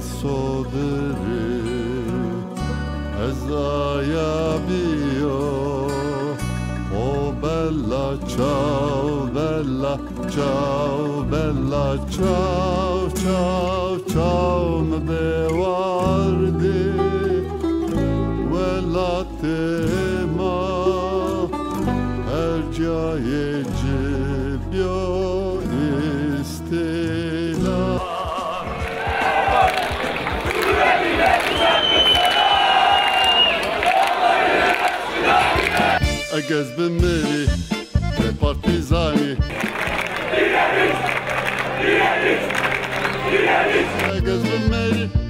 sodri ezaya bio o bella ciao bella ciao bella ciao ciao ciao me bevardi vela tema ercaye cebio istila Egez bimeri ve partizani Egez bimeri